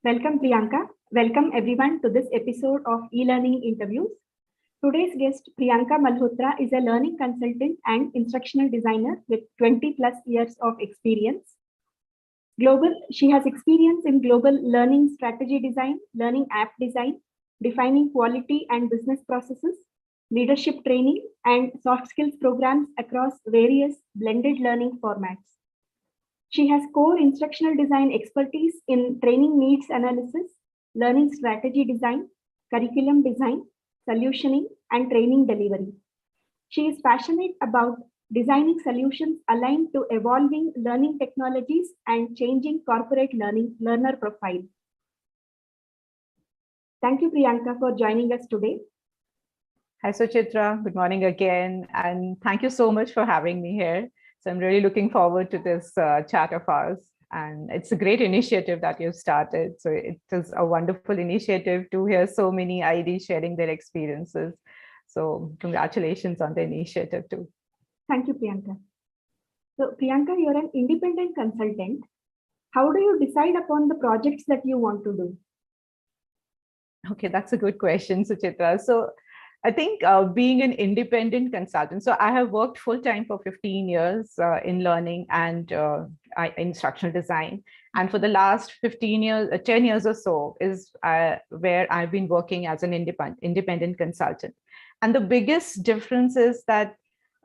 Welcome, Priyanka. Welcome, everyone, to this episode of eLearning Interviews. Today's guest, Priyanka Malhotra, is a learning consultant and instructional designer with 20 plus years of experience. She has experience in global learning strategy design, learning app design, defining quality and business processes, leadership training, and soft skills programs across various blended learning formats. She has core instructional design expertise in training needs analysis, learning strategy design, curriculum design, solutioning, and training delivery. She is passionate about designing solutions aligned to evolving learning technologies and changing corporate learner profile. Thank you, Priyanka, for joining us today. Hi, Suchitra. Good morning again. And thank you so much for having me here. So I'm really looking forward to this chat of ours. And it's a great initiative that you've started. So it is a wonderful initiative to hear so many IDs sharing their experiences. So congratulations on the initiative too. Thank you, Priyanka. So Priyanka, you're an independent consultant. How do you decide upon the projects that you want to do? Okay, that's a good question, Suchitra. So I think being an independent consultant, so I have worked full-time for 15 years in learning and instructional design. And for the last 15 years, 10 years or so is where I've been working as an independent consultant. And the biggest difference is that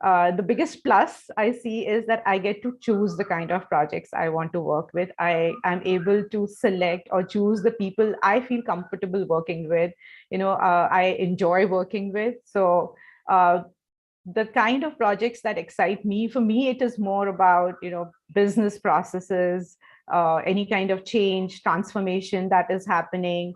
the biggest plus I see is that I get to choose the kind of projects I want to work with. I am able to select or choose the people I feel comfortable working with, I enjoy working with. So the kind of projects that excite me, for me, it is more about, business processes, any kind of change, transformation that is happening,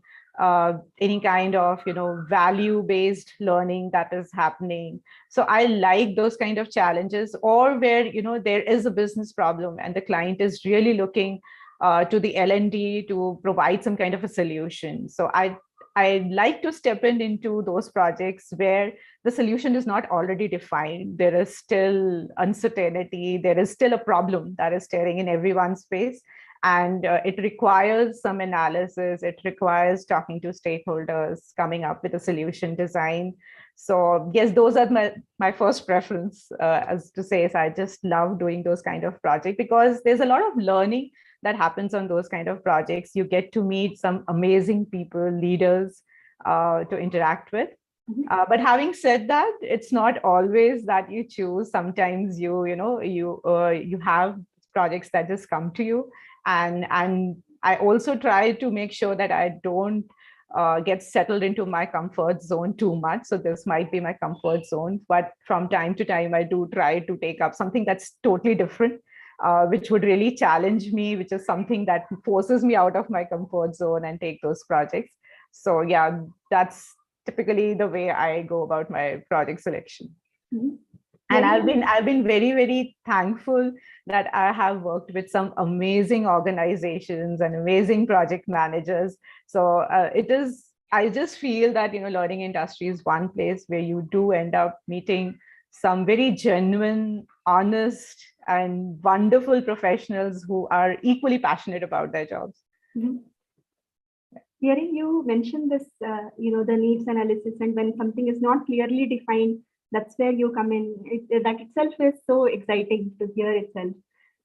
any kind of value-based learning that is happening. So I like those kind of challenges, or where there is a business problem and the client is really looking to the L&D to provide some kind of a solution. So I like to step into those projects where the solution is not already defined. There is still uncertainty. There is still a problem that is staring in everyone's face. And it requires some analysis. It requires talking to stakeholders, coming up with a solution design. So yes, those are my first preference, as to say, is I just love doing those kind of projects because there's a lot of learning that happens on those kind of projects. You get to meet some amazing people, leaders to interact with. But having said that, it's not always that you choose. Sometimes you have projects that just come to you. And I also try to make sure that I don't get settled into my comfort zone too much. So this might be my comfort zone, but from time to time, I do try to take up something that's totally different, which would really challenge me, which is something that forces me out of my comfort zone and take those projects. So yeah, that's typically the way I go about my project selection. Mm-hmm. And I've been very, very thankful that I have worked with some amazing organizations and amazing project managers. So I just feel that, learning industry is one place where you do end up meeting some very genuine, honest, and wonderful professionals who are equally passionate about their jobs. Mm-hmm. Hearing you mention this, the needs analysis, and when something is not clearly defined, that's where you come in. That itself is so exciting to hear itself,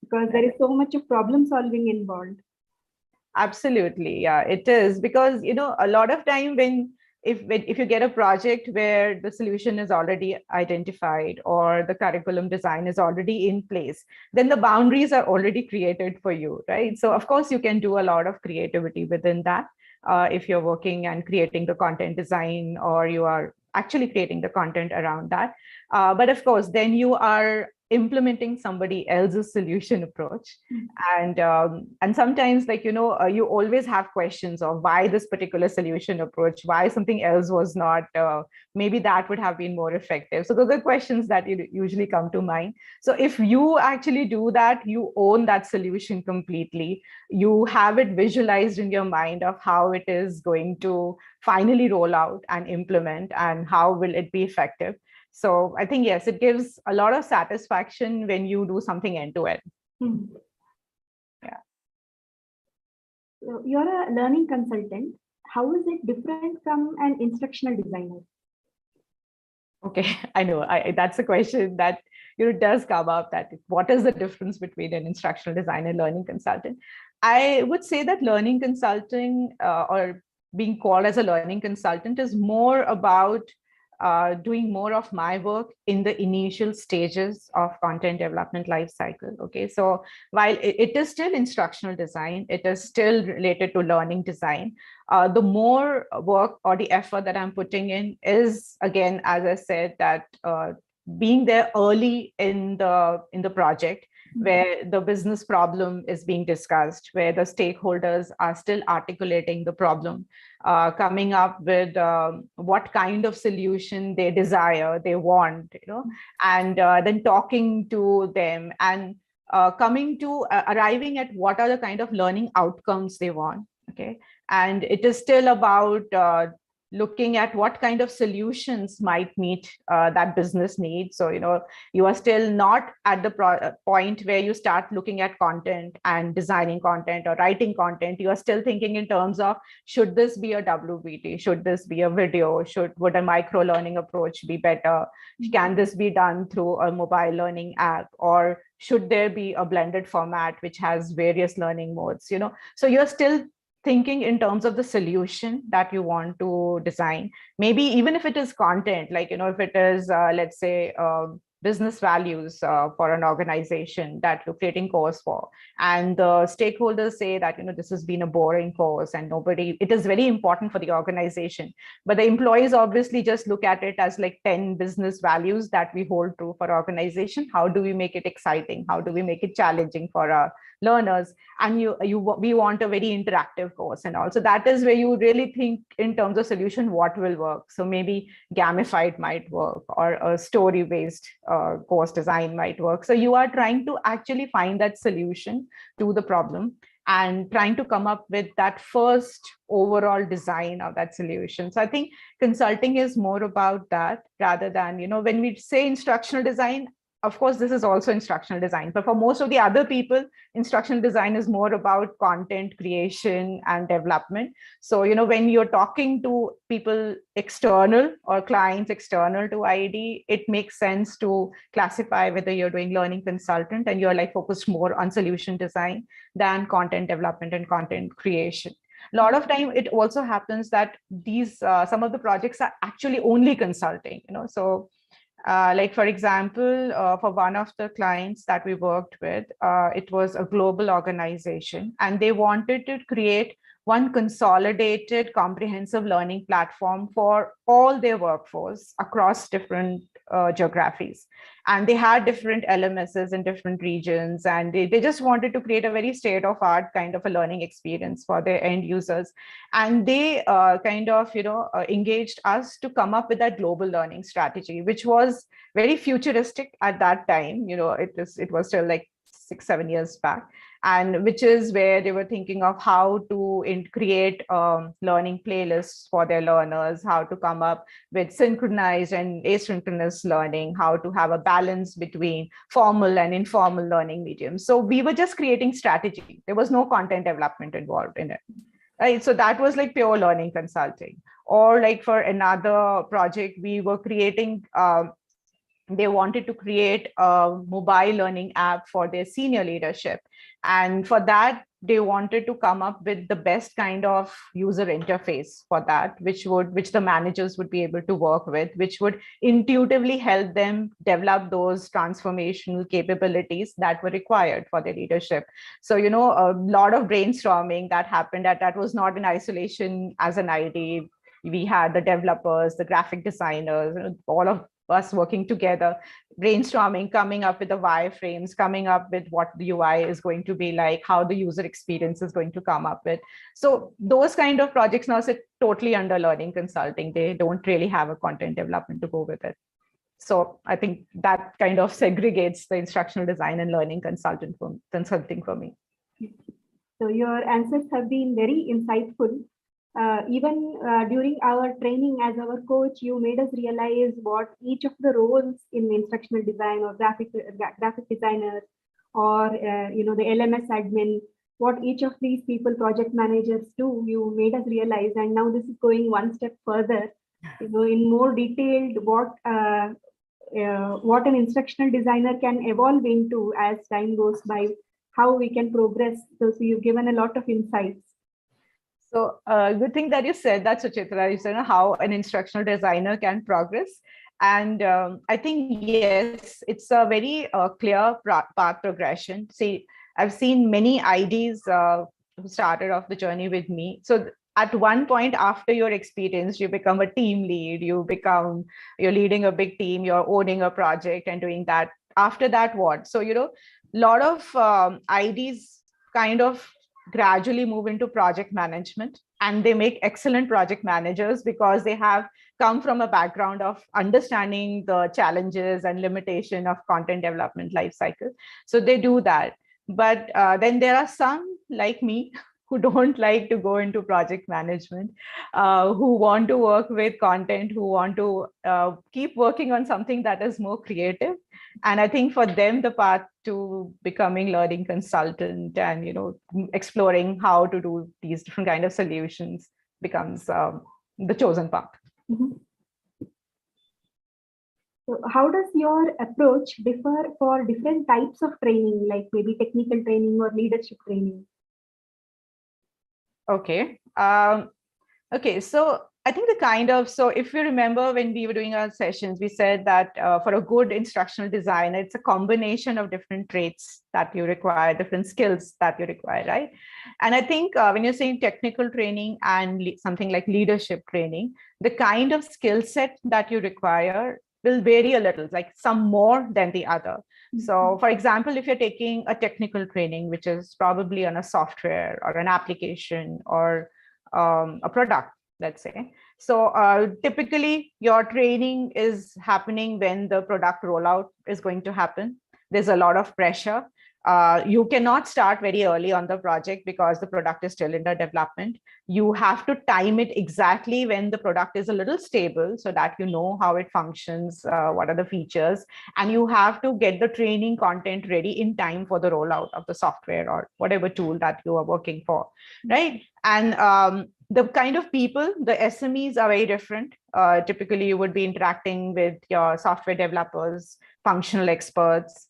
because there is so much of problem solving involved. Absolutely. Yeah, it is, because, a lot of time if you get a project where the solution is already identified or the curriculum design is already in place, then the boundaries are already created for you, right? So of course you can do a lot of creativity within that. If you're working and creating the content design, or you are actually creating the content around that. But of course, then you are implementing somebody else's solution approach. And sometimes, you always have questions of why this particular solution approach, why something else was not, maybe that would have been more effective. So those are questions that usually come to mind. So if you actually do that, you own that solution completely. You have it visualized in your mind of how it is going to finally roll out and implement, and how will it be effective. So I think, yes, it gives a lot of satisfaction when you do something end to end. Mm-hmm. Yeah. So you're a learning consultant. How is it different from an instructional designer? Okay, I know that's a question that does come up. That what is the difference between an instructional designer and learning consultant? I would say that learning consulting or being called as a learning consultant is more about doing more of my work in the initial stages of content development life cycle. Okay, so while it is still instructional design, it is still related to learning design. The more work or the effort that I'm putting in is, again, as I said, that being there early in the project, where the business problem is being discussed, where the stakeholders are still articulating the problem, coming up with what kind of solution they desire, they want, and then talking to them and coming to arriving at what are the kind of learning outcomes they want. Okay, and it is still about looking at what kind of solutions might meet that business need. So, you are still not at the point where you start looking at content and designing content or writing content. You are still thinking in terms of, should this be a WBT? Should this be a video? Would a micro learning approach be better? Can this be done through a mobile learning app? Or should there be a blended format which has various learning modes? So you're still thinking in terms of the solution that you want to design. Maybe even if it is content, like, if it is, let's say, business values for an organization that you're creating course for, and the stakeholders say that, this has been a boring course and it is very important for the organization, but the employees obviously just look at it as like 10 business values that we hold true for organization. How do we make it exciting? How do we make it challenging for our learners? And we want a very interactive course and all. So that is where you really think in terms of solution, what will work. So maybe gamified might work, or a story based course design might work. So you are trying to actually find that solution to the problem and trying to come up with that first overall design of that solution. So I think consulting is more about that, rather than, when we say instructional design, of course, this is also instructional design, but for most of the other people, instructional design is more about content creation and development. So, when you're talking to people external or clients external to IED, it makes sense to classify whether you're doing learning consultant and you're like focused more on solution design than content development and content creation. A lot of time, it also happens that these some of the projects are actually only consulting, so like, for example, for one of the clients that we worked with, it was a global organization, and they wanted to create one consolidated, comprehensive learning platform for all their workforce across different geographies. And they had different LMSs in different regions, and they just wanted to create a very state-of-art kind of a learning experience for their end users. And they engaged us to come up with that global learning strategy, which was very futuristic at that time. It was still like 6-7 years back, and which is where they were thinking of how to create learning playlists for their learners, how to come up with synchronized and asynchronous learning, how to have a balance between formal and informal learning mediums. So we were just creating strategy. There was no content development involved in it. Right. So that was like pure learning consulting. Or like for another project, we were creating, they wanted to create a mobile learning app for their senior leadership. And for that, they wanted to come up with the best kind of user interface for that, which the managers would be able to work with, which would intuitively help them develop those transformational capabilities that were required for their leadership. So, a lot of brainstorming that happened, that was not in isolation as an idea. We had the developers, the graphic designers, all of us working together, brainstorming, coming up with the wireframes, coming up with what the UI is going to be like, how the user experience is going to come up with. So those kind of projects now sit totally under learning consulting. They don't really have a content development to go with it. So I think that kind of segregates the instructional design and learning consulting for me. So your answers have been very insightful. Even during our training as our coach, you made us realize what each of the roles in instructional design or graphic designer or the LMS admin, what each of these people, project managers, do. You made us realize, and now this is going one step further, in more detailed what an instructional designer can evolve into as time goes by, how we can progress. So you've given a lot of insights. So good thing that you said that, Suchitra. You said how an instructional designer can progress. And I think, yes, it's a very clear path progression. See, I've seen many IDs who started off the journey with me. So at one point after your experience, you become a team lead, you're leading a big team, you're owning a project and doing that. After that, what? So, a lot of IDs kind of gradually move into project management, and they make excellent project managers because they have come from a background of understanding the challenges and limitation of content development lifecycle. So they do that. But then there are some like me who don't like to go into project management, who want to work with content, who want to keep working on something that is more creative. And I think for them, the path to becoming learning consultant and exploring how to do these different kind of solutions becomes the chosen path. Mm-hmm. So how does your approach differ for different types of training, like maybe technical training or leadership training? Okay. Okay. So I think so if you remember when we were doing our sessions, we said that for a good instructional designer, it's a combination of different traits that you require, different skills that you require, right? And I think when you're saying technical training and something like leadership training, the kind of skill set that you require will vary a little, like some more than the other. So for example, if you're taking a technical training, which is probably on a software or an application or a product, let's say. So typically your training is happening when the product rollout is going to happen. There's a lot of pressure. You cannot start very early on the project because the product is still under development. You have to time it exactly when the product is a little stable so that you know how it functions, what are the features, and you have to get the training content ready in time for the rollout of the software or whatever tool that you are working for, right? And the kind of people, the SMEs are very different. Typically, you would be interacting with your software developers, functional experts,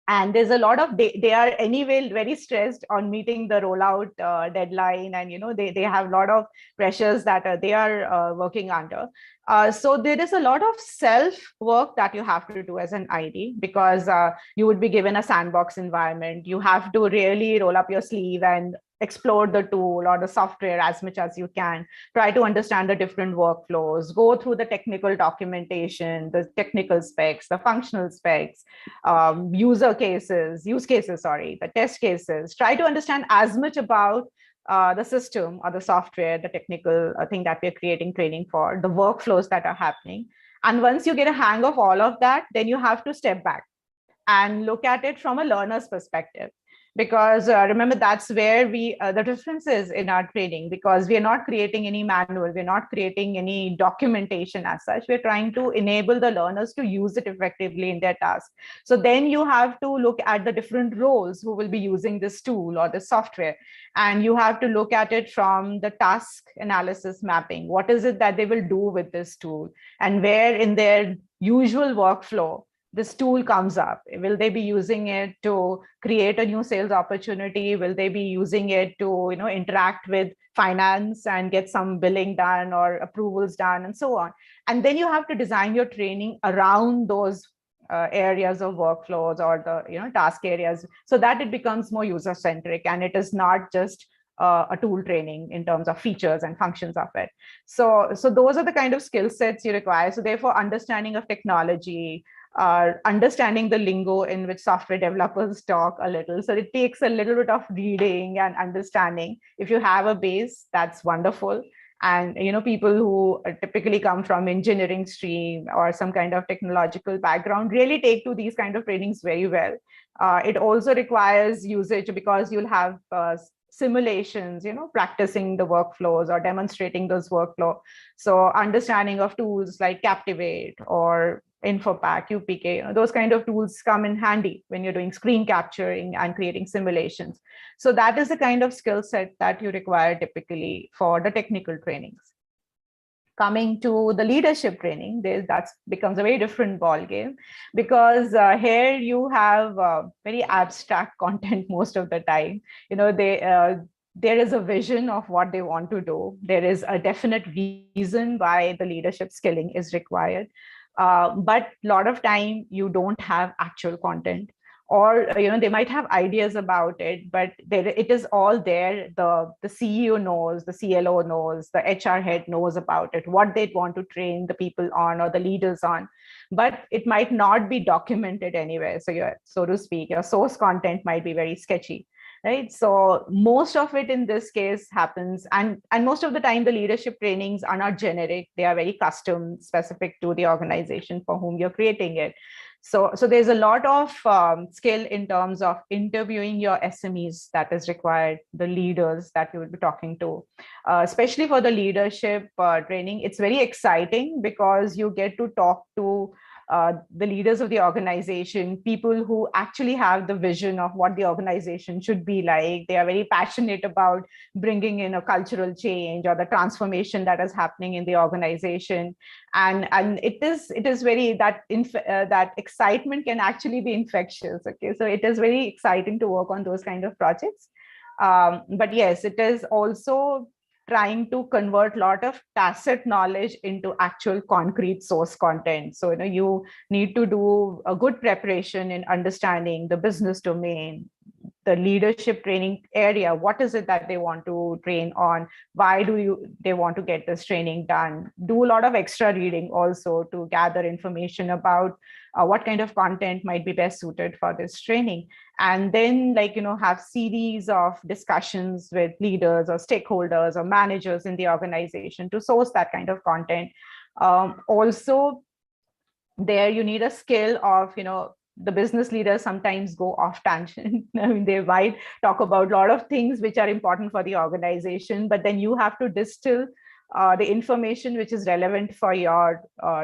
and there's a lot of they are anyway very stressed on meeting the rollout deadline, and they have a lot of pressures that they are working under. So there is a lot of self work that you have to do as an ID, because you would be given a sandbox environment. You have to really roll up your sleeve and explore the tool or the software as much as you can, try to understand the different workflows, go through the technical documentation, the technical specs, the functional specs, use cases, the test cases, try to understand as much about the system or the software, the technical thing that we're creating training for, the workflows that are happening. And once you get a hang of all of that, then you have to step back and look at it from a learner's perspective. Because remember, that's where the difference is in our training, because we are not creating any manual, we're not creating any documentation as such. We're trying to enable the learners to use it effectively in their task. So then you have to look at the different roles who will be using this tool or the software, and you have to look at it from the task analysis mapping. What is it that they will do with this tool, and where in their usual workflow this tool comes up? Will they be using it to create a new sales opportunity? Will they be using it to interact with finance and get some billing done or approvals done and so on? And then you have to design your training around those areas of workflows or the task areas, so that it becomes more user centric and it is not just a tool training in terms of features and functions of it. So those are the kind of skill sets you require. So therefore, understanding of technology, understanding the lingo in which software developers talk a little. So it takes a little bit of reading and understanding. If you have a base, that's wonderful. And people who typically come from engineering stream or some kind of technological background really take to these kind of trainings very well. It also requires usage, because you'll have simulations, practicing the workflows or demonstrating those workflow. So understanding of tools like Captivate or InfoPack, UPK, those kind of tools come in handy when you're doing screen capturing and creating simulations. So that is the kind of skill set that you require typically for the technical trainings. Coming to the leadership training, that becomes a very different ball game, because here you have very abstract content most of the time. There is a vision of what they want to do. There is a definite reason why the leadership skilling is required. But a lot of time you don't have actual content, or they might have ideas about it, but it is all there. The CEO knows, the CLO knows, the HR head knows about it, what they want to train the people on or the leaders on, but it might not be documented anywhere. So to speak, your source content might be very sketchy, right? So most of it in this case happens, and most of the time the leadership trainings are not generic. They are very custom specific to the organization for whom you're creating it. So there's a lot of skill in terms of interviewing your SMEs that is required, the leaders that you will be talking to. Especially for the leadership training, it's very exciting because you get to talk to the leaders of the organization, people who actually have the vision of what the organization should be like. They are very passionate about bringing in a cultural change or the transformation that is happening in the organization. And it is very that excitement can actually be infectious. Okay, so it is very exciting to work on those kind of projects. But yes, it is also trying to convert a lot of tacit knowledge into actual concrete source content. So you need to do a good preparation in understanding the business domain, the leadership training area. What is it that they want to train on? Why they want to get this training done? Do a lot of extra reading also to gather information about what kind of content might be best suited for this training. And then have series of discussions with leaders or stakeholders or managers in the organization to source that kind of content. Also, there you need a skill of the business leaders sometimes go off tangent. I mean, they might talk about a lot of things which are important for the organization, but then you have to distill the information which is relevant for your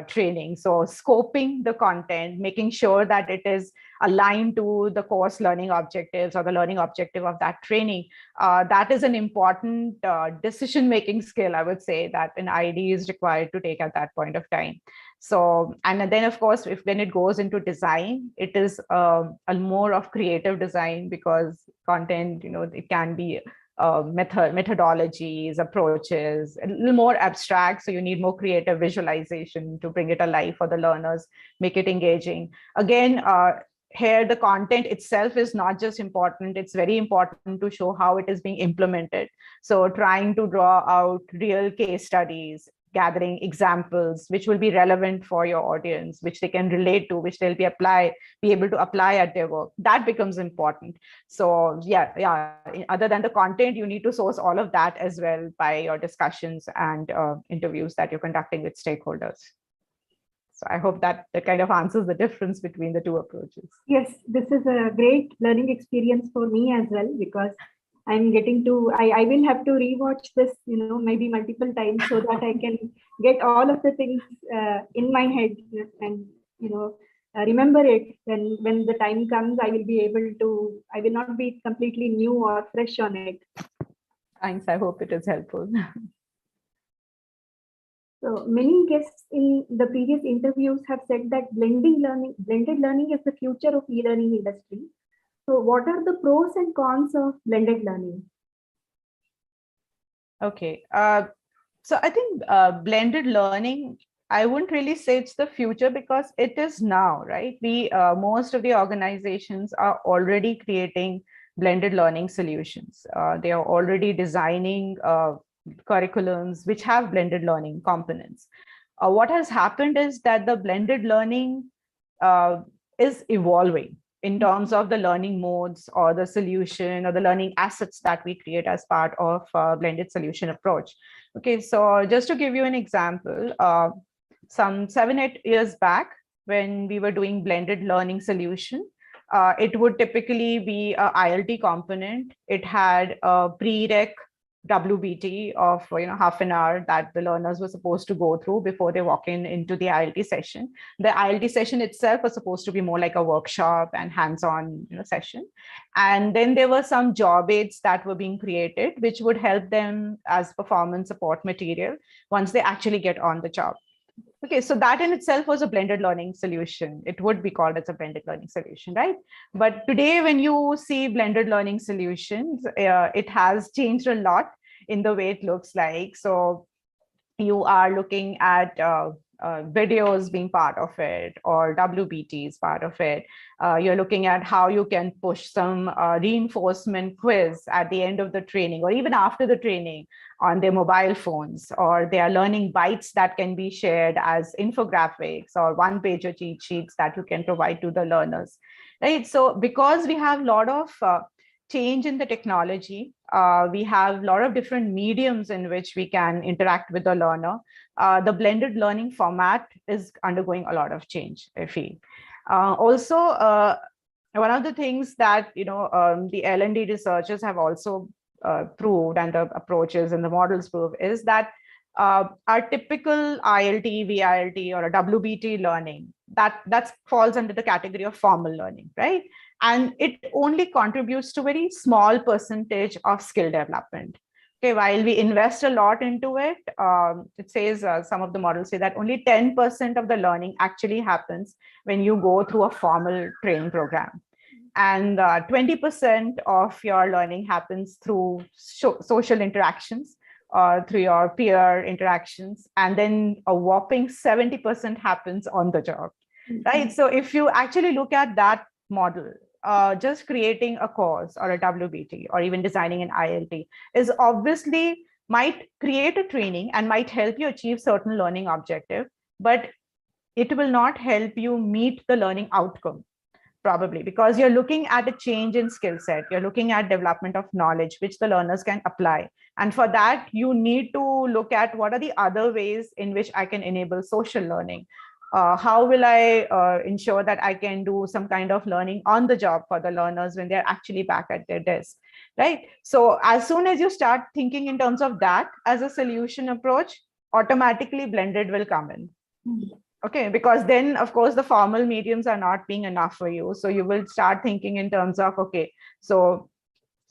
training. So scoping the content, making sure that it is aligned to the course learning objectives or the learning objective of that training. That is an important decision-making skill, I would say, that an ID is required to take at that point of time. So, and then of course, when it goes into design, it is a more of creative design, because content, it can be methodologies, approaches, a little more abstract. So you need more creative visualization to bring it alive for the learners, make it engaging. Again, here the content itself is not just important, it's very important to show how it is being implemented. So trying to draw out real case studies, gathering examples which will be relevant for your audience, which they can relate to, which they'll be able to apply at their work. That becomes important. So yeah. Other than the content, you need to source all of that as well by your discussions and interviews that you're conducting with stakeholders. So I hope that kind of answers the difference between the two approaches. Yes, this is a great learning experience for me as well, because I'm getting to, I will have to rewatch this, maybe multiple times, so that I can get all of the things in my head and, remember it. When the time comes, I will not be completely new or fresh on it. Thanks. I hope it is helpful. So many guests in the previous interviews have said that blended learning is the future of e-learning industry. So what are the pros and cons of blended learning? Okay. So I think blended learning, I wouldn't really say it's the future, because it is now, right? Most of the organizations are already creating blended learning solutions. They are already designing curriculums which have blended learning components. What has happened is that the blended learning is evolving in terms of the learning modes or the solution or the learning assets that we create as part of blended solution approach. Okay, so just to give you an example, some 7-8 years back, when we were doing blended learning solution, It would typically be a ILT component. It had a prereq WBT of half an hour that the learners were supposed to go through before they walk into the ILT session. The ILT session itself was supposed to be more like a workshop and hands-on session. And then there were some job aids that were being created, which would help them as performance support material once they actually get on the job. Okay, so that in itself was a blended learning solution. It would be called as a blended learning solution, right? But today, when you see blended learning solutions, it has changed a lot in the way it looks like. So you are looking at videos being part of it, or WBT is part of it. You're looking at how you can push some reinforcement quiz at the end of the training, or even after the training on their mobile phones, or they are learning bites that can be shared as infographics or one-pager cheat sheets that you can provide to the learners, right? So because we have a lot of change in the technology, we have a lot of different mediums in which we can interact with the learner. The blended learning format is undergoing a lot of change, I feel. Also, one of the things that the L&D researchers have also proved, and the approaches and the models prove, is that our typical ILT, VILT, or a WBT learning, that falls under the category of formal learning, right? And it only contributes to very small percentage of skill development. Okay, while we invest a lot into it, it says some of the models say that only 10% of the learning actually happens when you go through a formal training program. And 20% of your learning happens through social interactions, through your peer interactions, and then a whopping 70% happens on the job, right? So if you actually look at that model, just creating a course or a WBT or even designing an ILT is obviously might create a training and might help you achieve certain learning objective, but it will not help you meet the learning outcome, probably because you're looking at a change in skill set, you're looking at development of knowledge which the learners can apply. And for that, you need to look at what are the other ways in which I can enable social learning. How will I ensure that I can do some kind of learning on the job for the learners when they're actually back at their desk, right? So as soon as you start thinking in terms of that as a solution approach, automatically blended will come in. Okay, because then, of course, the formal mediums are not being enough for you. So you will start thinking in terms of, okay, so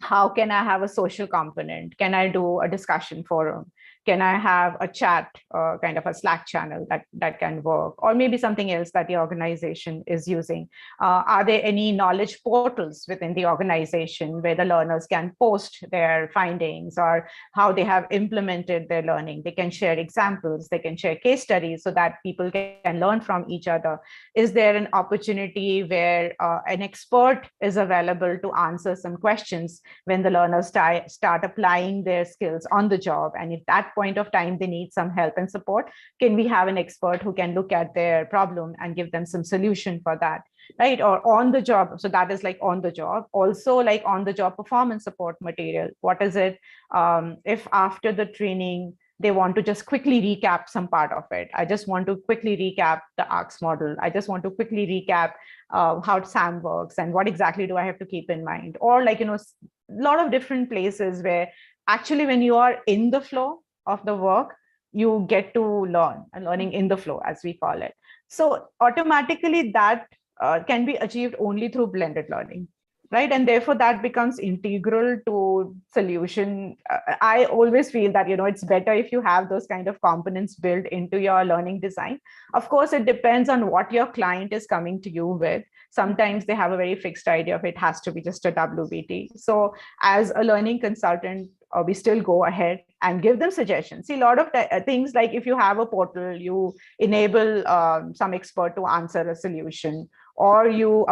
how can I have a social component? Can I do a discussion forum? Can I have a chat, kind of a Slack channel that can work? Or maybe something else that the organization is using. Are there any knowledge portals within the organization where the learners can post their findings or how they have implemented their learning? They can share examples, they can share case studies so that people can learn from each other. Is there an opportunity where an expert is available to answer some questions when the learners start applying their skills on the job? And if that point of time they need some help and support, can we have an expert who can look at their problem and give them some solution for that, right? Or on the job, so that is like on the job. Also, like on the job performance support material, what is it if after the training they want to just quickly recap some part of it? I just want to quickly recap the ARCS model. I just want to quickly recap how SAM works and what exactly do I have to keep in mind? Or like, a lot of different places where actually when you are in the flow of the work, you get to learn, and learning in the flow, as we call it. So automatically that can be achieved only through blended learning, right? And therefore that becomes integral to solution. I always feel that, it's better if you have those kind of components built into your learning design. Of course, it depends on what your client is coming to you with. Sometimes they have a very fixed idea of it has to be just a WBT. So as a learning consultant, we still go ahead and give them suggestions. See, a lot of things like if you have a portal, you enable some expert to answer a solution, or you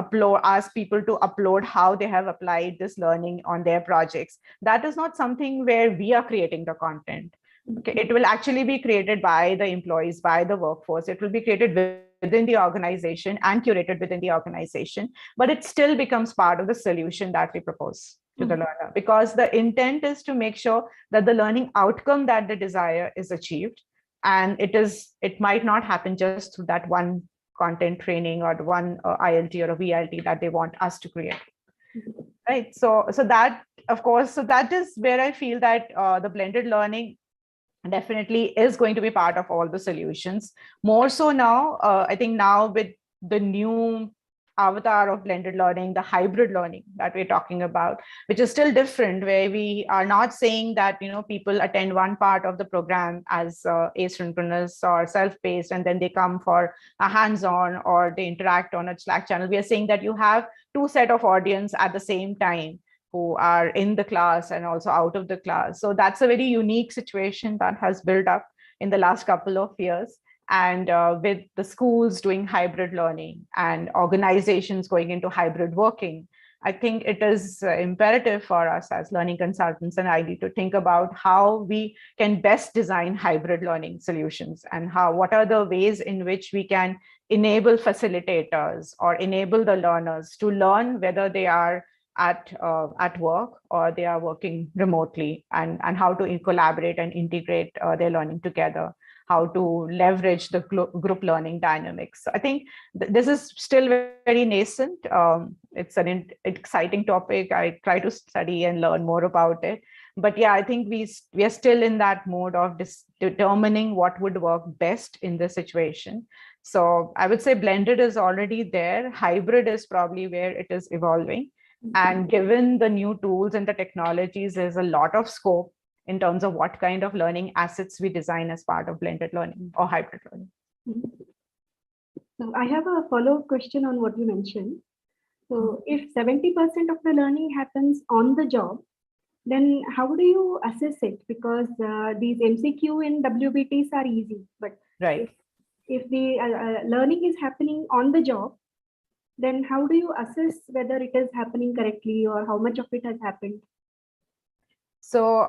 ask people to upload how they have applied this learning on their projects. That is not something where we are creating the content. Okay, it will actually be created by the employees, by the workforce. It will be created within the organization and curated within the organization, but it still becomes part of the solution that we propose to the learner, because the intent is to make sure that the learning outcome that they desire is achieved. And it might not happen just through that one content training or one ILT or a VLT that they want us to create. Right. So that, of course, so that is where I feel that the blended learning definitely is going to be part of all the solutions. More so now, I think now with the new avatar of blended learning, the hybrid learning that we're talking about, which is still different, where we are not saying that, people attend one part of the program as asynchronous or self-paced, and then they come for a hands-on or they interact on a Slack channel. We are saying that you have two set of audience at the same time who are in the class and also out of the class. So that's a very unique situation that has built up in the last couple of years. And with the schools doing hybrid learning and organizations going into hybrid working, I think it is imperative for us as learning consultants and ID to think about how we can best design hybrid learning solutions, and what are the ways in which we can enable facilitators or enable the learners to learn whether they are at work or they are working remotely, and how to collaborate and integrate their learning together, how to leverage the group learning dynamics. So I think this is still very nascent. It's an exciting topic. I try to study and learn more about it. But yeah, I think we are still in that mode of determining what would work best in this situation. So I would say blended is already there. Hybrid is probably where it is evolving. And given the new tools and the technologies, there's a lot of scope in terms of what kind of learning assets we design as part of blended learning or hybrid learning. So I have a follow-up question on what you mentioned. So if 70% of the learning happens on the job, then how do you assess it? Because these MCQ and WBTs are easy, but right. If the learning is happening on the job, then how do you assess whether it is happening correctly or how much of it has happened? So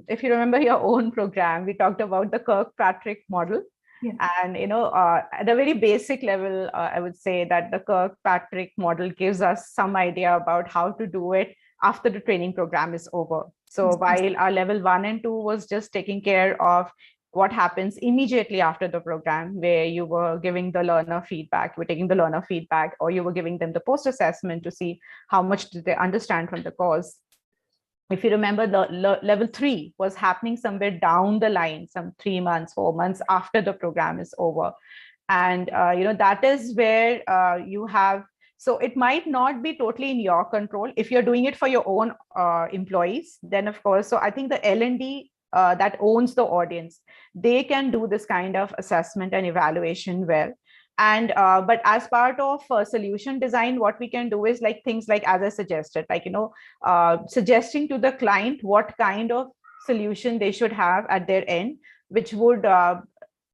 if you remember your own program, we talked about the Kirkpatrick model. Yeah. And, at a very basic level, I would say that the Kirkpatrick model gives us some idea about how to do it after the training program is over. So while our level 1 and 2 was just taking care of what happens immediately after the program, where you were giving the learner feedback, you were taking the learner feedback, or you were giving them the post-assessment to see how much did they understand from the course. If you remember, the level 3 was happening somewhere down the line, some 3 months, 4 months after the program is over. And, that is where you have, so it might not be totally in your control. If you're doing it for your own employees, then of course, so I think the L&D that owns the audience, they can do this kind of assessment and evaluation well. And but as part of solution design, what we can do is like things like, as I suggested, like, suggesting to the client what kind of solution they should have at their end, which would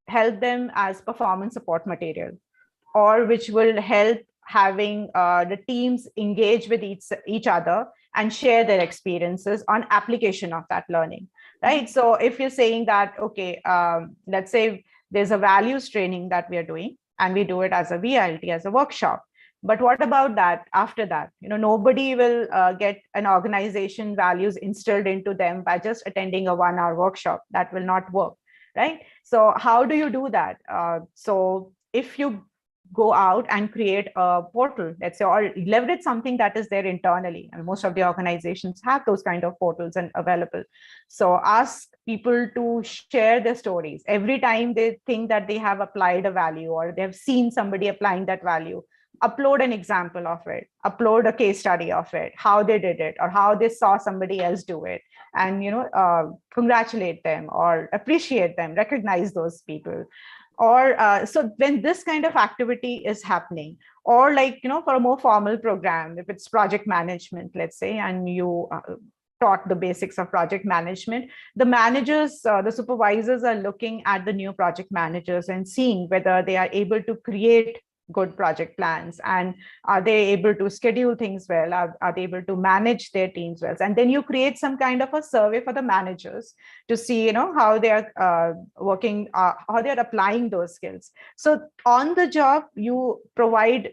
help them as performance support material, or which will help having the teams engage with each other and share their experiences on application of that learning, right? So if you're saying that, okay, let's say there's a values training that we are doing, and we do it as a VLT, as a workshop. But what about that after that? Nobody will get an organization values instilled into them by just attending a 1-hour workshop. That will not work, right? So how do you do that? So if you go out and create a portal, let's say, or leverage something that is there internally, and most of the organizations have those kind of portals and available. So ask people to share their stories every time they think that they have applied a value or they have seen somebody applying that value. Upload an example of it, upload a case study of it, how they did it or how they saw somebody else do it, and congratulate them or appreciate them, recognize those people. Or so when this kind of activity is happening, or like, for a more formal program, if it's project management, let's say, and you taught the basics of project management, the managers, the supervisors are looking at the new project managers and seeing whether they are able to create good project plans, and are they able to schedule things well, are they able to manage their teams well. And then you create some kind of a survey for the managers to see how they are working, how they're applying those skills. So on the job, you provide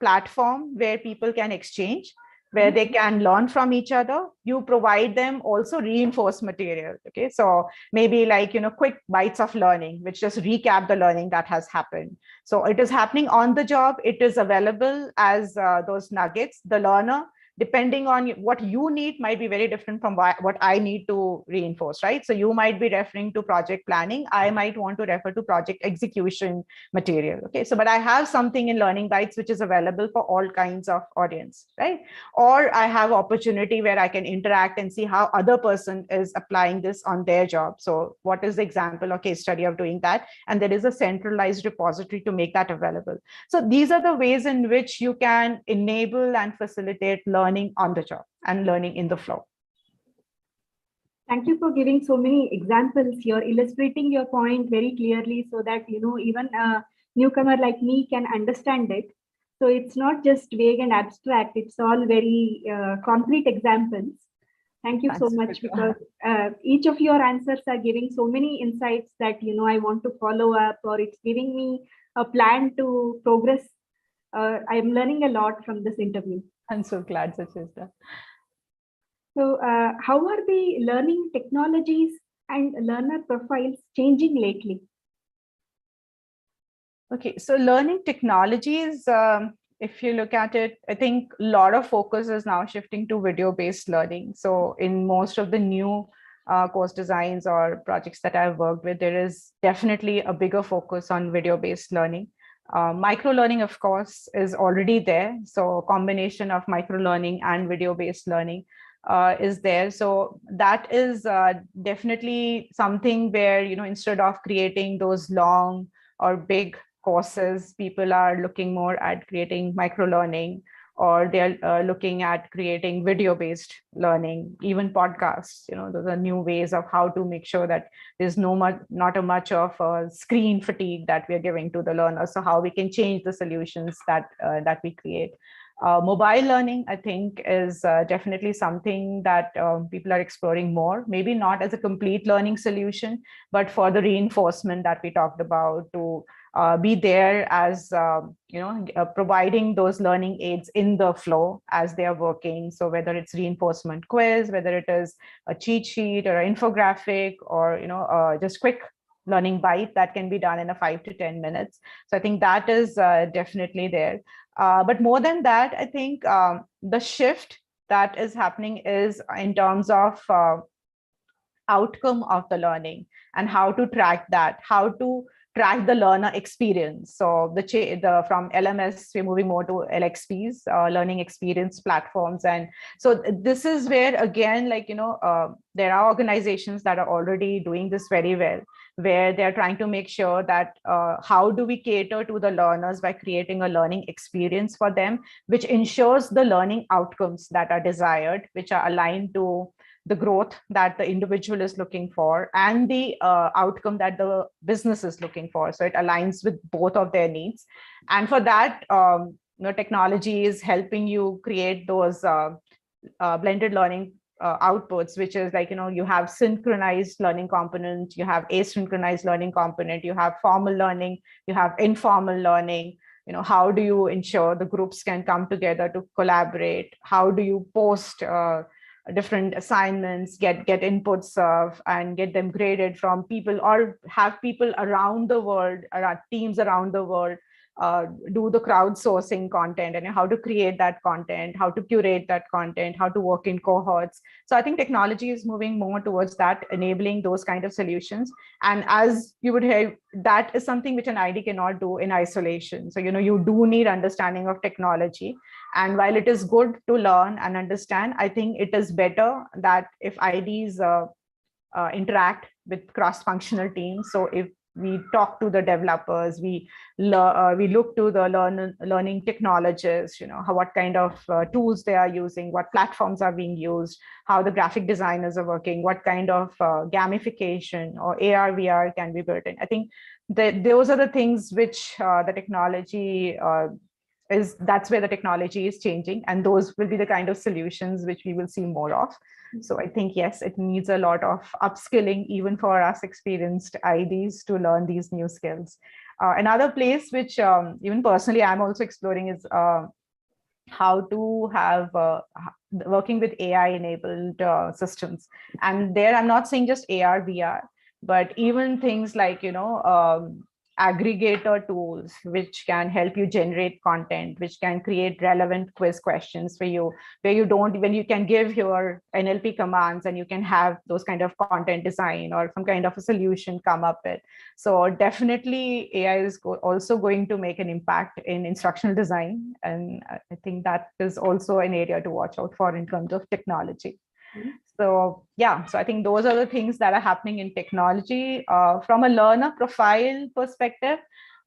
platform where people can exchange, where they can learn from each other. You provide them also reinforced material. Okay, so maybe like, quick bites of learning, which just recap the learning that has happened. So it is happening on the job. It is available as those nuggets. The learner, depending on what you need, might be very different from what I need to reinforce, right? So you might be referring to project planning. I might want to refer to project execution material. Okay, so but I have something in Learning Bites which is available for all kinds of audience, right? Or I have opportunity where I can interact and see how other person is applying this on their job. So what is the example or case study of doing that? And there is a centralized repository to make that available. So these are the ways in which you can enable and facilitate learning on the job and learning in the flow. Thank you for giving so many examples here, illustrating your point very clearly so that, even a newcomer like me can understand it. So it's not just vague and abstract, it's all very concrete examples. Thank you so much, because each of your answers are giving so many insights that, I want to follow up, or it's giving me a plan to progress. I'm learning a lot from this interview. I'm so glad, Suchitra. So how are the learning technologies and learner profiles changing lately? Okay, so learning technologies, if you look at it, I think a lot of focus is now shifting to video-based learning. So in most of the new course designs or projects that I've worked with, there is definitely a bigger focus on video-based learning. Micro-learning, of course, is already there. So a combination of micro-learning and video-based learning is there. So that is definitely something where, instead of creating those long or big courses, people are looking more at creating micro-learning, or they're looking at creating video-based learning, even podcasts. Those are new ways of how to make sure that there's not a much of a screen fatigue that we're giving to the learner. So how we can change the solutions that we create. Mobile learning, I think, is definitely something that people are exploring more, maybe not as a complete learning solution, but for the reinforcement that we talked about, to be there as, providing those learning aids in the flow as they are working. So whether it's reinforcement quiz, whether it is a cheat sheet or an infographic, or, just quick learning bite that can be done in a 5 to 10 minutes. So I think that is definitely there. But more than that, I think the shift that is happening is in terms of outcome of the learning, and how to track that, how to track the learner experience. So from LMS, we're moving more to LXPs, learning experience platforms. And so this is where, again, there are organizations that are already doing this very well, where they're trying to make sure that how do we cater to the learners by creating a learning experience for them, which ensures the learning outcomes that are desired, which are aligned to the growth that the individual is looking for, and the outcome that the business is looking for. So it aligns with both of their needs. And for that, technology is helping you create those blended learning outputs, which is like, you have synchronized learning component, you have asynchronized learning component, you have formal learning, you have informal learning. How do you ensure the groups can come together to collaborate? How do you post different assignments, get inputs and get them graded from people, or have people around the world, teams around the world, do the crowdsourcing content, and how to create that content, how to curate that content, how to work in cohorts. So I think technology is moving more towards that, enabling those kind of solutions. And as you would hear, that is something which an ID cannot do in isolation. So, you do need understanding of technology. And while it is good to learn and understand, I think it is better that if IDs interact with cross-functional teams. So if we talk to the developers, we look to the learning technologists, what kind of tools they are using, what platforms are being used, how the graphic designers are working, what kind of gamification or AR, VR can be built in. I think that those are the things which the technology that's where the technology is changing, and those will be the kind of solutions which we will see more of. So I think, yes, it needs a lot of upskilling, even for us experienced IDs, to learn these new skills. Another place which even personally I'm also exploring is how to have working with AI enabled systems. And there, I'm not saying just AR, VR, but even things like, aggregator tools, which can help you generate content, which can create relevant quiz questions for you, where you don't, when you can give your NLP commands and you can have those kind of content design or some kind of a solution come up with. So definitely AI is also going to make an impact in instructional design. And I think that is also an area to watch out for in terms of technology. Mhm. So yeah, so I think those are the things that are happening in technology. From a learner profile perspective,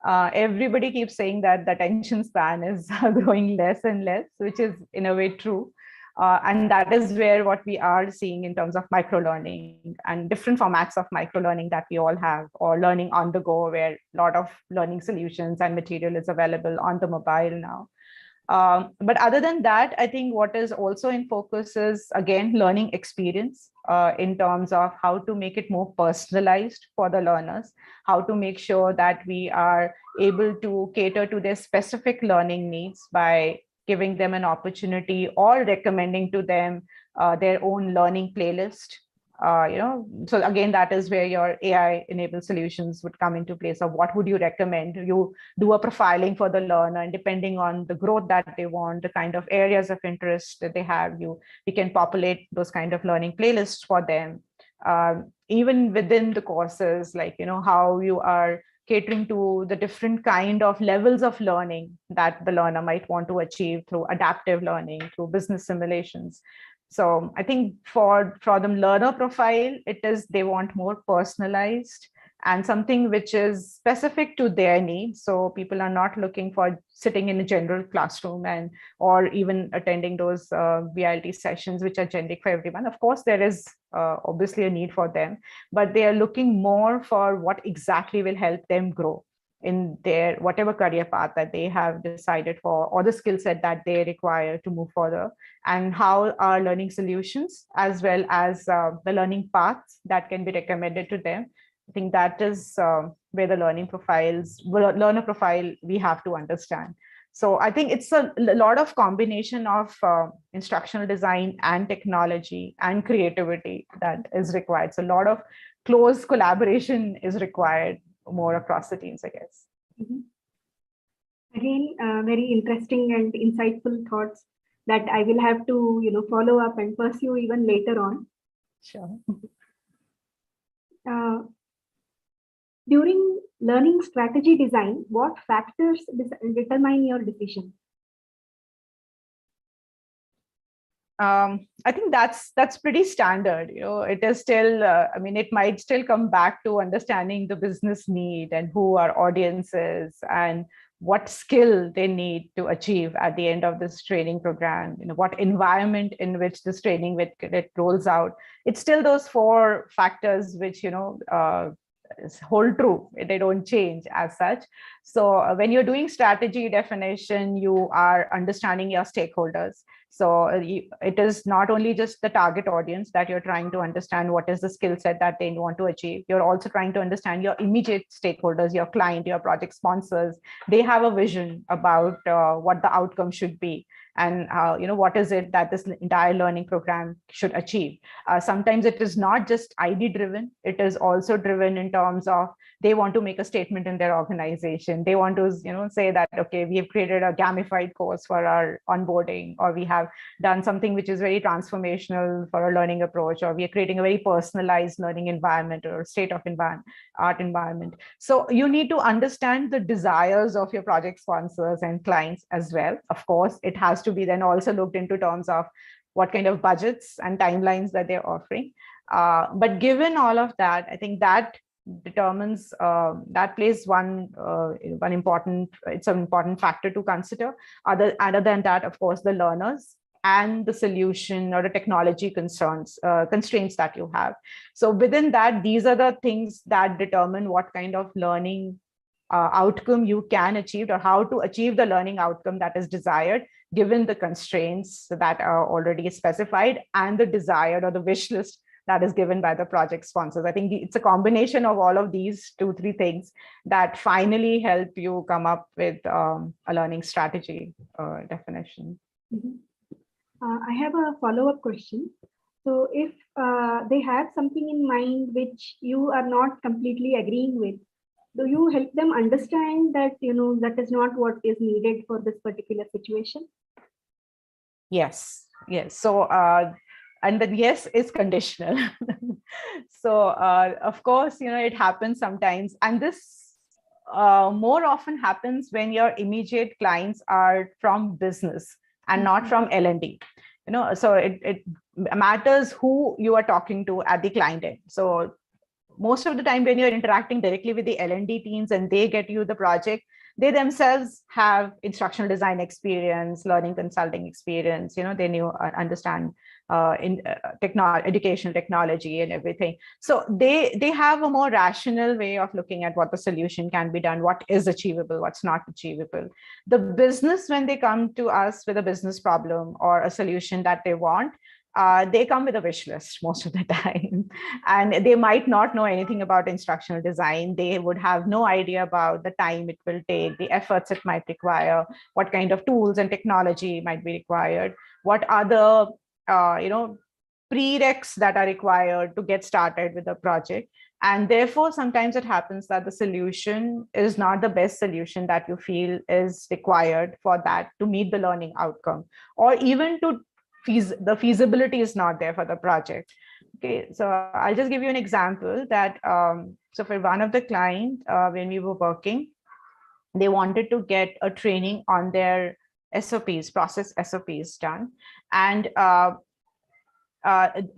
everybody keeps saying that the attention span is growing less and less, which is in a way true. And that is where what we are seeing in terms of micro learning and different formats of micro learning that we all have, or learning on the go, where a lot of learning solutions and material is available on the mobile now. But other than that, I think what is also in focus is, again, learning experience in terms of how to make it more personalized for the learners, how to make sure that we are able to cater to their specific learning needs by giving them an opportunity or recommending to them their own learning playlist. So again, that is where your AI enabled solutions would come into place. Of what would you recommend? You do a profiling for the learner, and depending on the growth that they want, the kind of areas of interest that they have, we can populate those kind of learning playlists for them. Even within the courses, like how you are catering to the different kind of levels of learning that the learner might want to achieve through adaptive learning, through business simulations. So I think for the learner profile, it is they want more personalized and something which is specific to their needs. So people are not looking for sitting in a general classroom and or even attending those VLT sessions, which are generic for everyone. Of course, there is obviously a need for them, but they are looking more for what exactly will help them grow in their whatever career path that they have decided for, or the skill set that they require to move further, and how our learning solutions as well as the learning paths that can be recommended to them. I think that is where the learner profile we have to understand. So I think it's a lot of combination of instructional design and technology and creativity that is required. So a lot of close collaboration is required more across the teams, I guess. Mhm. Again, very interesting and insightful thoughts that I will have to, follow up and pursue even later on. Sure. During learning strategy design, what factors determine your decision? I think that's pretty standard. It is still, it might still come back to understanding the business need and who our audience is and what skill they need to achieve at the end of this training program, what environment in which this training it rolls out. It's still those four factors which, hold true. They don't change as such. So when you're doing strategy definition, you are understanding your stakeholders. So it is not only just the target audience that you're trying to understand what is the skill set that they want to achieve. You're also trying to understand your immediate stakeholders, your client, your project sponsors. They have a vision about what the outcome should be, and what is it that this entire learning program should achieve. Sometimes it is not just ID driven, it is also driven in terms of they want to make a statement in their organization. They want to say that, okay, we have created a gamified course for our onboarding, or we have done something which is very transformational for a learning approach, or we are creating a very personalized learning environment or state of art environment. So you need to understand the desires of your project sponsors and clients as well. Of course, it has to be then also looked into terms of what kind of budgets and timelines that they're offering. But given all of that, I think that determines that plays one important, it's an important factor to consider. Other than that, of course, the learners and the solution or the technology constraints that you have. So within that, these are the things that determine what kind of learning outcome you can achieve, or how to achieve the learning outcome that is desired given the constraints that are already specified and the desired or the wish list that is given by the project sponsors. I think it's a combination of all of these 2-3 things that finally help you come up with a learning strategy definition. Mhm. I have a follow-up question. So if they have something in mind which you are not completely agreeing with, do you help them understand that, that is not what is needed for this particular situation? Yes, yes. So, and the yes is conditional. So, of course, it happens sometimes. And this more often happens when your immediate clients are from business and not from L&D. So it matters who you are talking to at the client end. So most of the time when you're interacting directly with the L&D teams and they get you the project, they themselves have instructional design experience, learning consulting experience, they understand educational technology and everything. So they have a more rational way of looking at what the solution can be done, what is achievable, what's not achievable. The business, when they come to us with a business problem or a solution that they want, they come with a wish list most of the time. And they might not know anything about instructional design. They would have no idea about the time it will take, the efforts it might require, what kind of tools and technology might be required, what other prereqs that are required to get started with the project. And therefore, sometimes it happens that the solution is not the best solution that you feel is required for that to meet the learning outcome, or even to the feasibility is not there for the project. Okay, so I'll just give you an example that so for one of the client, when we were working, they wanted to get a training on their SOPs, process SOPs done. And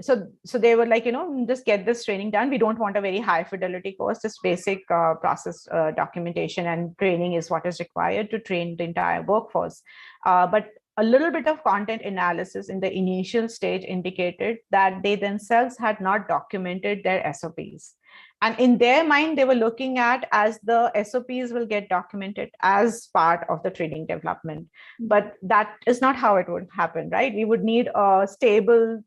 so they were like, just get this training done. We don't want a very high fidelity course. Just basic process documentation and training is what is required to train the entire workforce. But a little bit of content analysis in the initial stage indicated that they themselves had not documented their SOPs. And in their mind, they were looking at as the SOPs will get documented as part of the training development. But that is not how it would happen, right? We would need a stable,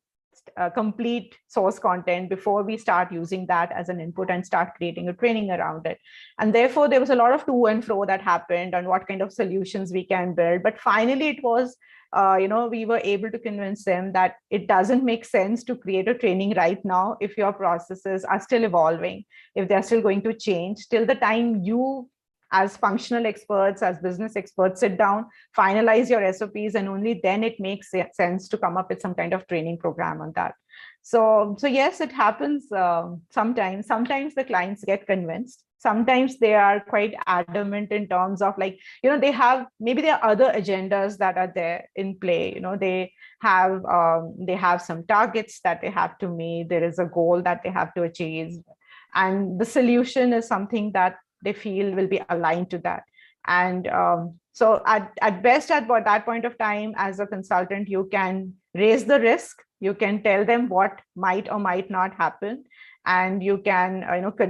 complete source content before we start using that as an input and start creating a training around it. And therefore, there was a lot of to and fro that happened on what kind of solutions we can build. But finally, it was, we were able to convince them that it doesn't make sense to create a training right now if your processes are still evolving, if they're still going to change. Till the time you, as functional experts, as business experts, sit down, finalize your SOPs, and only then it makes sense to come up with some kind of training program on that. So yes, it happens sometimes. Sometimes the clients get convinced. Sometimes they are quite adamant in terms of like, they have, maybe there are other agendas that are there in play. They have some targets that they have to meet. There is a goal that they have to achieve. And the solution is something that they feel will be aligned to that. And so at best, at that point of time, as a consultant, you can raise the risk, you can tell them what might or might not happen, and you can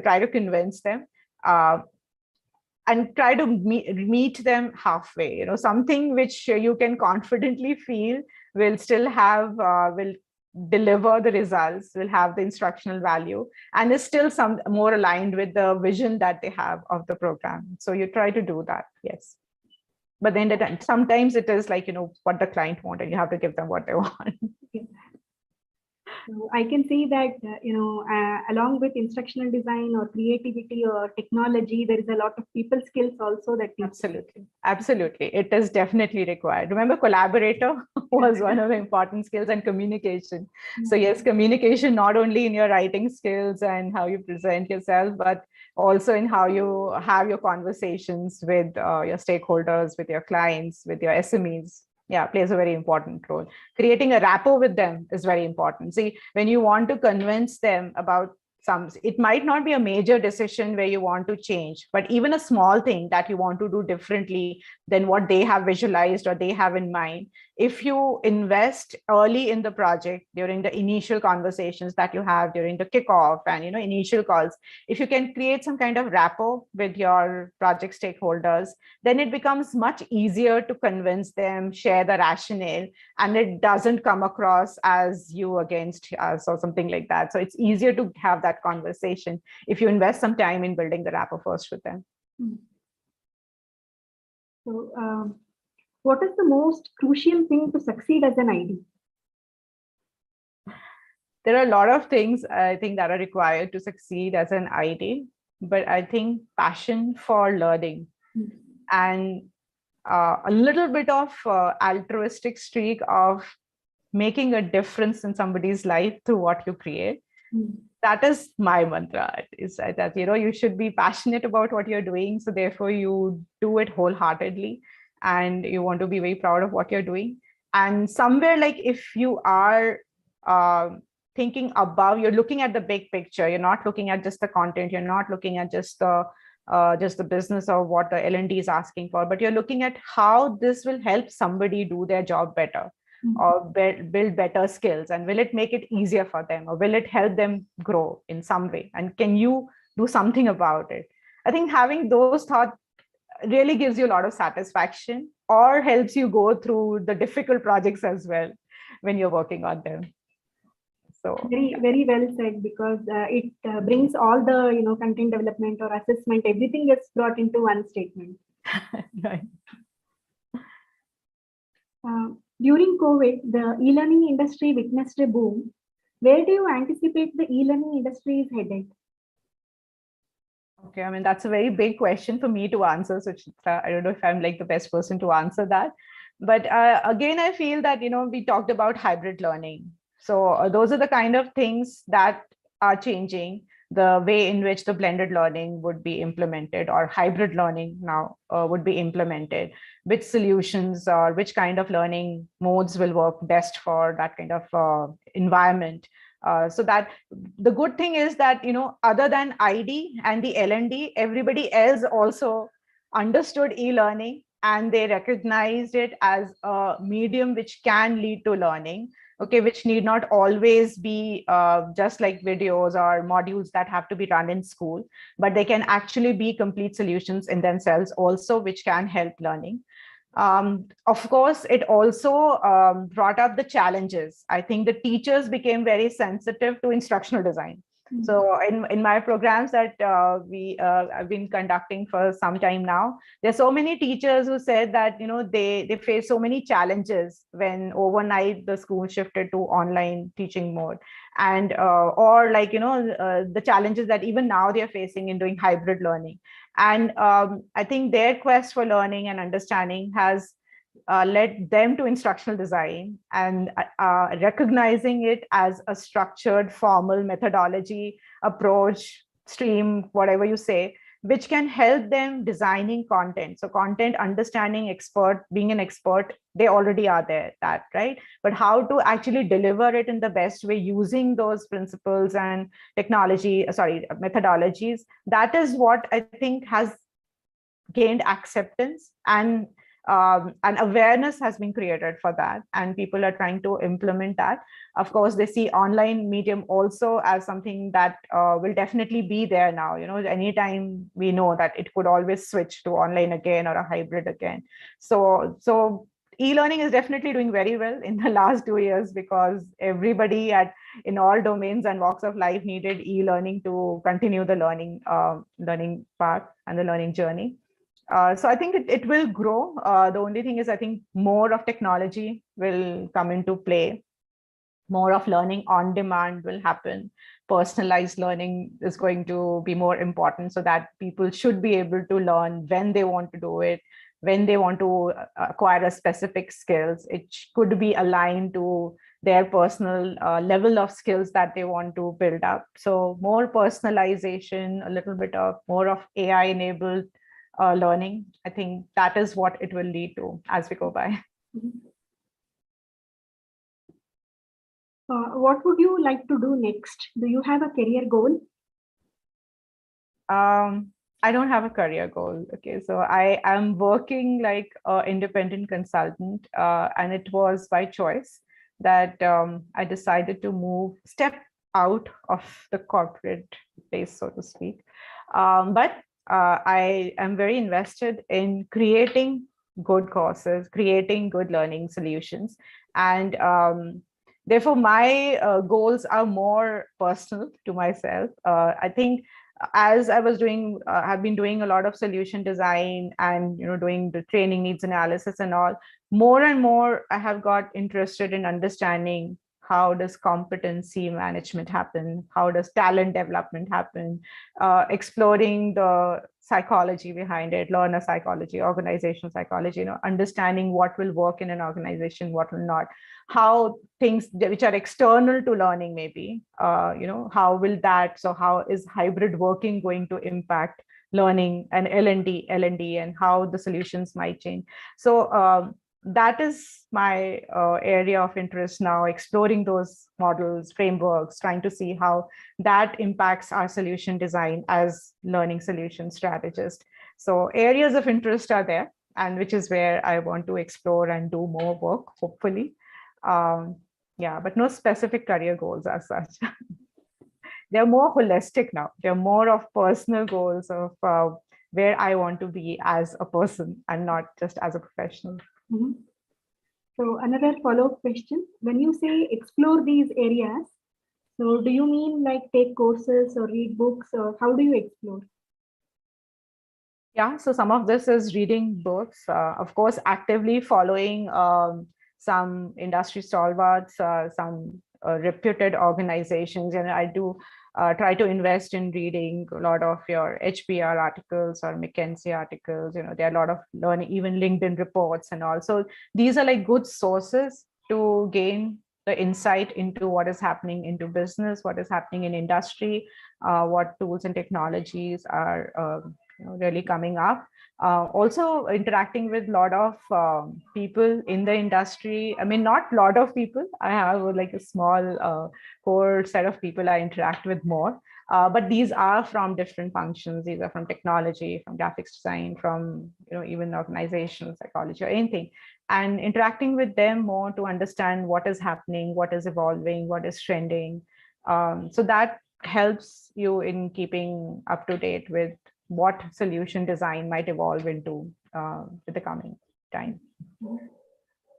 try to convince them, and try to meet them halfway. Something which you can confidently feel will still have will deliver the results, will have the instructional value, and is still some more aligned with the vision that they have of the program. So you try to do that, yes. But then sometimes it is like, what the client wants, and you have to give them what they want. So I can see that, along with instructional design or creativity or technology, there is a lot of people skills also that. Absolutely. It is definitely required. Remember, collaborator was one of the important skills, and communication. So yes, communication, not only in your writing skills and how you present yourself, but also in how you have your conversations with your stakeholders, with your clients, with your SMEs. Yeah, plays a very important role. Creating a rapport with them is very important. See, when you want to convince them about it might not be a major decision where you want to change, but even a small thing that you want to do differently than what they have visualized or they have in mind. If you invest early in the project during the initial conversations that you have during the kickoff and initial calls, if you can create some kind of rapport with your project stakeholders, then it becomes much easier to convince them, share the rationale, and it doesn't come across as you against us or something like that. So it's easier to have that conversation if you invest some time in building the rapport first with them. So What is the most crucial thing to succeed as an ID? There are a lot of things I think that are required to succeed as an ID, but I think passion for learning and a little bit of altruistic streak of making a difference in somebody's life through what you create. That is my mantra. Is that you should be passionate about what you're doing, so therefore you do it wholeheartedly, and you want to be very proud of what you're doing. And somewhere, like, if you are thinking above, you're looking at the big picture. You're not looking at just the content. You're not looking at just the business or what the L&D is asking for, but you're looking at how this will help somebody do their job better, or build better skills, and will it make it easier for them, or will it help them grow in some way, and can you do something about it? I think having those thoughts really gives you a lot of satisfaction, or helps you go through the difficult projects as well when you're working on them. So very well said, because it brings all the content development or assessment, everything gets brought into one statement. right. During COVID, the e-learning industry witnessed a boom. Where do you anticipate the e-learning industry is headed? Okay, I mean, that's a very big question for me to answer. So I don't know if I'm like the best person to answer that. But again, I feel that, we talked about hybrid learning. So those are the kind of things that are changing the way in which the blended learning would be implemented, or hybrid learning now would be implemented. Which solutions or which kind of learning modes will work best for that kind of environment. So that the good thing is that, other than ID and the L&D, everybody else also understood e-learning, and they recognized it as a medium which can lead to learning, okay, which need not always be just like videos or modules that have to be run in school, but they can actually be complete solutions in themselves also, which can help learning. Of course, it also brought up the challenges. I think the teachers became very sensitive to instructional design. So in my programs that I've been conducting for some time now, there's so many teachers who said that they face so many challenges when overnight the school shifted to online teaching mode, and or like the challenges that even now they're facing in doing hybrid learning. And I think their quest for learning and understanding has led them to instructional design, and recognizing it as a structured, formal methodology, approach, stream, whatever you say, which can help them designing content. So content understanding, being an expert, they already are there, right? But how to actually deliver it in the best way using those principles and methodologies, that is what I think has gained acceptance, and awareness has been created for that, and people are trying to implement that. Of course, they see online medium also as something that will definitely be there now. Anytime we know that it could always switch to online again or a hybrid again. So e-learning is definitely doing very well in the last 2 years, because everybody in all domains and walks of life needed e-learning to continue the learning path and the learning journey. So I think it will grow. The only thing is, I think more of technology will come into play. More of learning on demand will happen. Personalized learning is going to be more important, so that people should be able to learn when they want to do it, when they want to acquire a specific skills. It could be aligned to their personal level of skills that they want to build up. So more personalization, a little bit of more of AI enabled learning. I think that is what it will lead to as we go by. What would you like to do next? Do you have a career goal? I don't have a career goal. Okay, so I am working like an independent consultant, and it was by choice that I decided to step out of the corporate space, so to speak. But I am very invested in creating good courses, creating good learning solutions, and therefore my goals are more personal to myself. I think as I was have been doing a lot of solution design and doing the training needs analysis and all, more and more I have got interested in understanding how does competency management happen, how does talent development happen, exploring the psychology behind it, learner psychology, organizational psychology, understanding what will work in an organization, what will not, how things which are external to learning maybe, how will that, so how is hybrid working going to impact learning and L&D, and how the solutions might change. So that is my area of interest now, exploring those models, frameworks, trying to see how that impacts our solution design as learning solution strategist. So areas of interest are there, and which is where I want to explore and do more work, hopefully. Yeah, but no specific career goals as such. They're more holistic now. They're more of personal goals of where I want to be as a person and not just as a professional. Mhm. So another follow-up question, when you say explore these areas, so do you mean like take courses or read books, or how do you explore? Yeah, so some of this is reading books, of course, actively following some industry stalwarts, some reputed organizations. And I do try to invest in reading a lot of your HBR articles or McKinsey articles. There are a lot of learning, even LinkedIn reports and all. So these are like good sources to gain the insight into what is happening into business, what is happening in industry, what tools and technologies are really coming up. Also interacting with a lot of people in the industry. I mean, not a lot of people. I have like a small core set of people I interact with more. But these are from different functions. These are from technology, from graphics design, from even organizational psychology or anything. And interacting with them more to understand what is happening, what is evolving, what is trending. So that helps you in keeping up to date with what solution design might evolve into with the coming time.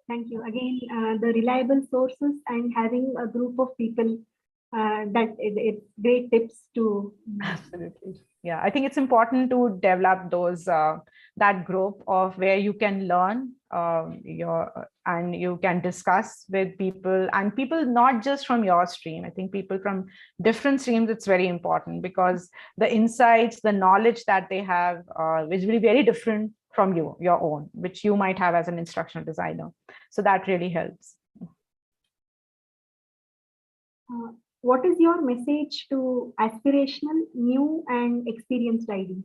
Thank you. Again, the reliable sources and having a group of people, it's great tips to. Absolutely. Yeah, I think it's important to develop those that group of where you can learn and you can discuss with people, and people not just from your stream. I think people from different streams, it's very important, because the insights, the knowledge that they have is really very different from your own, which you might have as an instructional designer. So that really helps. What is your message to aspirational, new, and experienced IDs?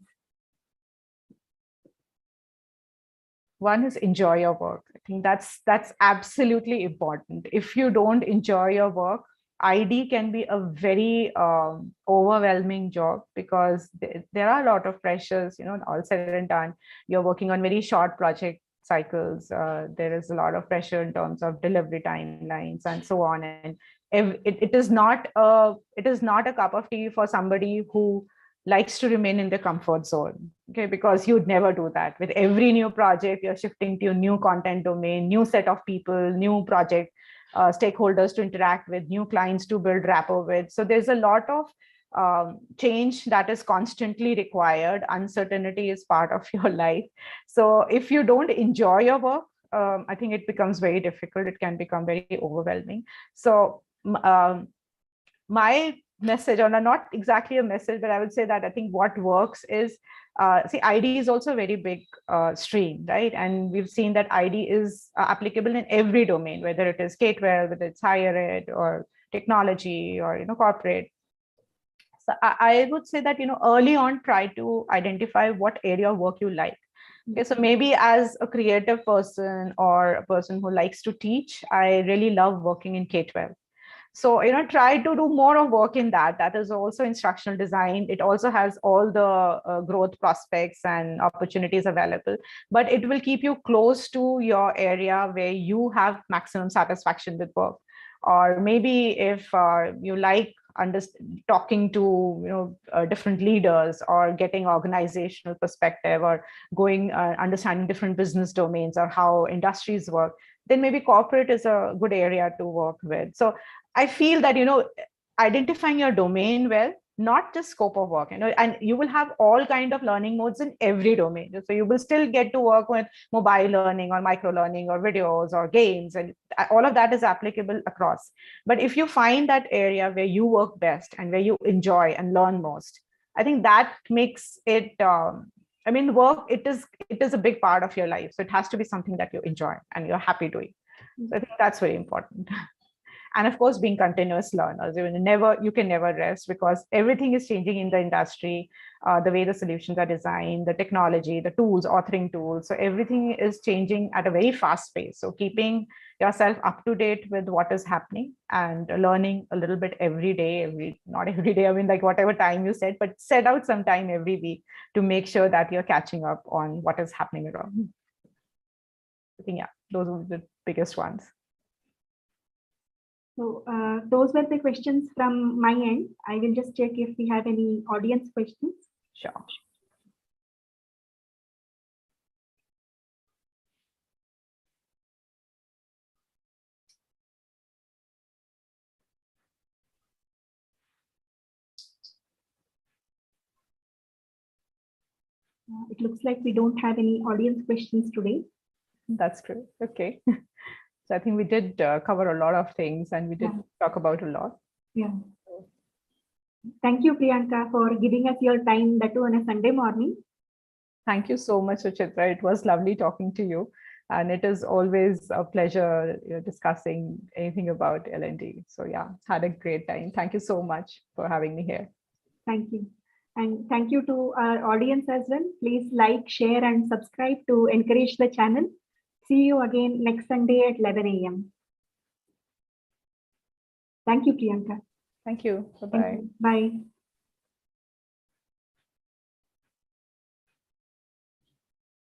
One is enjoy your work. I think that's absolutely important. If you don't enjoy your work, ID can be a very overwhelming job, because there are a lot of pressures, all said and done. You're working on very short project cycles. There is a lot of pressure in terms of delivery timelines and so on. And it is not a cup of tea for somebody who likes to remain in the comfort zone. Okay, because you'd never do that. With every new project, you're shifting to a new content domain, new set of people, new project stakeholders to interact with, new clients to build rapport with. So there's a lot of change that is constantly required. Uncertainty is part of your life. So if you don't enjoy your work, I think it becomes very difficult. It can become very overwhelming. So my message, or not exactly a message, but I would say that I think what works is, see, ID is also a very big stream, right? And we've seen that ID is applicable in every domain, whether it is K-12, whether it's higher ed or technology or corporate. So I would say that early on, try to identify what area of work you like. Okay, so maybe as a creative person or a person who likes to teach, I really love working in K-12. So, try to do more of work in that. That is also instructional design. It also has all the growth prospects and opportunities available, but it will keep you close to your area where you have maximum satisfaction with work. Or maybe if you like talking to different leaders, or getting organizational perspective, or going understanding different business domains or how industries work, then maybe corporate is a good area to work with. So I feel that, identifying your domain well, not just scope of work, and you will have all kind of learning modes in every domain. So you will still get to work with mobile learning or micro learning or videos or games, and all of that is applicable across. But if you find that area where you work best and where you enjoy and learn most, I think that makes it, work, it is a big part of your life. So it has to be something that you enjoy and you're happy doing. So I think that's very important. And of course, being continuous learners. You can never rest, because everything is changing in the industry, the way the solutions are designed, the technology, the tools, authoring tools. So everything is changing at a very fast pace. So keeping yourself up to date with what is happening and learning a little bit every day, not every day, like whatever time you set, but set out some time every week to make sure that you're catching up on what is happening around. I think, yeah, those are the biggest ones. So those were the questions from my end. I will just check if we have any audience questions. Sure. It looks like we don't have any audience questions today. That's true. Okay. So I think we did cover a lot of things, and we did talk about a lot. Yeah. Thank you, Priyanka, for giving us your time, that too on a Sunday morning. Thank you so much, Suchitra. It was lovely talking to you. And it is always a pleasure discussing anything about L&D. So yeah, had a great time. Thank you so much for having me here. Thank you. And thank you to our audience as well. Please like, share, and subscribe to encourage the channel. See you again next Sunday at 11 a.m. Thank you, Priyanka. Thank you. Bye-bye. Bye.